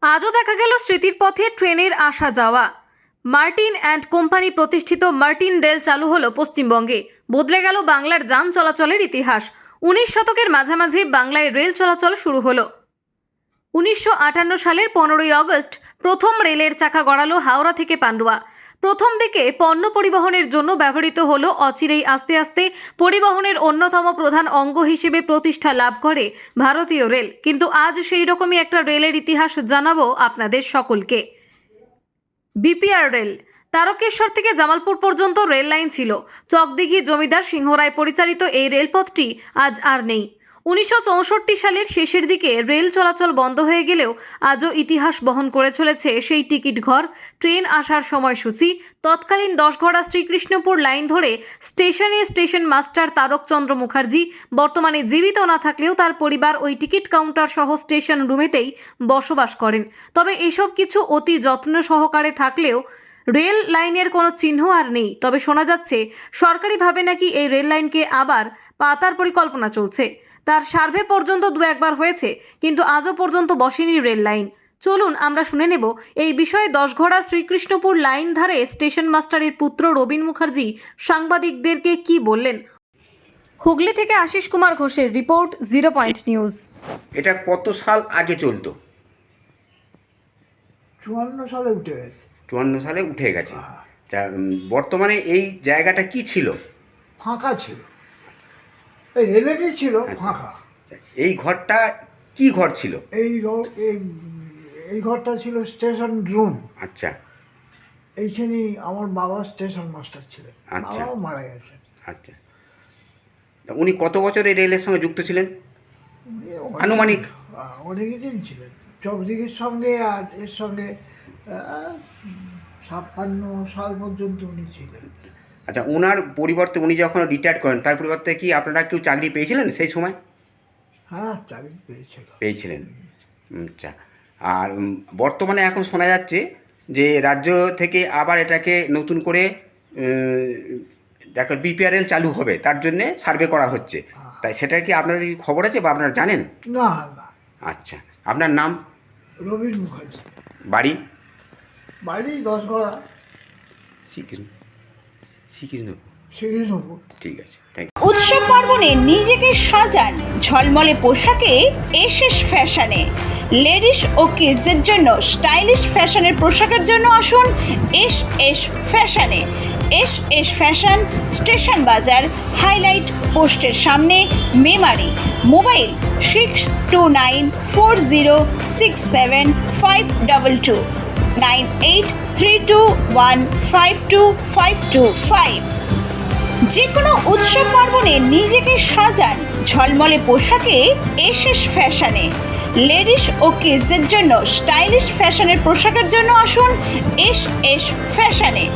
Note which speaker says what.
Speaker 1: আজও দেখা গেল স্মৃতির পথে ট্রেনের আসা যাওয়া। মার্টিন অ্যান্ড কোম্পানি প্রতিষ্ঠিত মার্টিন রেল চালু হলো পশ্চিমবঙ্গে। বদলে গেল বাংলার যান চলাচলের ইতিহাস। 19 শতকের মাঝামাঝি বাংলায় রেল চলাচল শুরু হলো। 1958 সালের 15ই আগস্ট প্রথম রেলের চাকা গড়ালো হাওড়া থেকে পান্ডুয়া। প্রথম দিকে পণ্য পরিবহনের জন্য ব্যবহৃত হলো, অচিরেই আস্তে আস্তে পরিবহনের অন্যতম প্রধান অঙ্গ হিসেবে প্রতিষ্ঠা লাভ করে ভারতীয় রেল। কিন্তু আজ সেই রকমই একটা রেলের ইতিহাস জানাবো আপনাদের সকলকে। BPR rail. তারকেশ্বর থেকে জামালপুর পর্যন্ত রেল লাইন ছিল। চকদিঘি জমিদার সিংহরায় পরিচালিত এই রেলপথটি আজ আর নেই। 1964 সালের শেষের দিকে রেল চলাচল বন্ধ হয়ে গেলেও আজও ইতিহাস বহন করে চলেছে সেই টিকিট ঘর, ট্রেন আসার সময়সূচি। তৎকালীন 10 ঘড়া শ্রীকৃষ্ণপুর লাইন ধরে স্টেশনে স্টেশন মাস্টার তারকচন্দ্র মুখার্জি বর্তমানে জীবিত না থাকলেও তার পরিবার ওই টিকিট কাউন্টার সহ স্টেশন রুমেতেই বসবাস করেন। তবে এসব কিছু অতি যত্ন সহকারে থাকলেও রেল লাইনের কোনো চিহ্ন আর নেই। তবে শোনা যাচ্ছে সরকারিভাবে নাকি এই রেল লাইনকে আবার পাতার পরিকল্পনা চলছে। তার সার্ভে পর্যন্ত দু একবার হয়েছে, কিন্তু আজও পর্যন্ত বসেনি রেল লাইন। চলুন আমরা শুনে নেব এই বিষয়ে 10 ঘড়া শ্রীকৃষ্ণপুর লাইন ধারে স্টেশন মাস্টারের পুত্র রবীন মুখার্জি সাংবাদিকদেরকে কি বললেন। হুগলি থেকে আশিস কুমার ঘোষের রিপোর্ট, 0 পয়েন্ট নিউজ।
Speaker 2: এটা কত সাল আগে চলতো?
Speaker 3: 54 সালে উঠে গেছে।
Speaker 2: 54 সালে উঠে গেছে। বর্তমানে এই জায়গাটা কি ছিল?
Speaker 3: ফাঁকা ছিল, এই রেলেরই ছিল
Speaker 2: আচ্ছা।
Speaker 3: ফাঁকা।
Speaker 2: এই ঘরটা কি ঘর ছিল?
Speaker 3: এই ঘরটা ছিল স্টেশন রুম।
Speaker 2: আচ্ছা
Speaker 3: এইখানেই আমার বাবা স্টেশন মাস্টার ছিলেন।
Speaker 2: আচ্ছা।
Speaker 3: বাবাও মারা গেছেন।
Speaker 2: আচ্ছা, তা উনি কত বছর এই রেলের সঙ্গে যুক্ত ছিলেন আনুমানিক?
Speaker 3: অনেক দিন ছিলেন চকদিঘির সঙ্গে, আর এর সঙ্গে 56 সাল পর্যন্ত উনি ছিলেন।
Speaker 2: আচ্ছা, ওনার পরিবর্তে উনি যখন রিটায়ার করেন তার পরিবর্তে কি আপনারা কেউ চাকরি পেয়েছিলেন সেই সময়?
Speaker 3: হ্যাঁ, চাকরি
Speaker 2: পেয়েছিলেন। আচ্ছা, আর বর্তমানে এখন শোনা যাচ্ছে যে রাজ্য থেকে আবার এটাকে নতুন করে দেখো বিপিআরএল চালু হবে, তার জন্যে সার্ভে করা হচ্ছে। তাই সেটার কি আপনাদের কি খবর আছে বা আপনারা জানেন?
Speaker 3: না না।
Speaker 2: আচ্ছা, আপনার নাম?
Speaker 3: রবীন মুখার্জি।
Speaker 2: বাড়ি?
Speaker 3: বাড়ি 10 ঘড়া শ্রীকৃষ্ণপুর।
Speaker 2: ঠিক আছে, থ্যাংক ইউ।
Speaker 4: উৎসব পার্বণে নিজেকে সাজান ঝলমলে পোশাকে এসএস ফ্যাশনে। লেডিস ও কিডসের জন্য স্টাইলিশ ফ্যাশনের পোশাকের জন্য আসুন এসএস ফ্যাশনে। এসএস ফ্যাশন, স্টেশন বাজার, হাইলাইট পোস্টের সামনে, মেমারি। মোবাইল 6294067522 9832152525। যে কোনো উৎসব পার্বণে নিজেকে সাজান ঝলমলে পোশাকে এসএস ফ্যাশনে। লেডিস ও কিডসের জন্য স্টাইলিশ ফ্যাশনের পোশাকের জন্য আসুন এসএস ফ্যাশনে।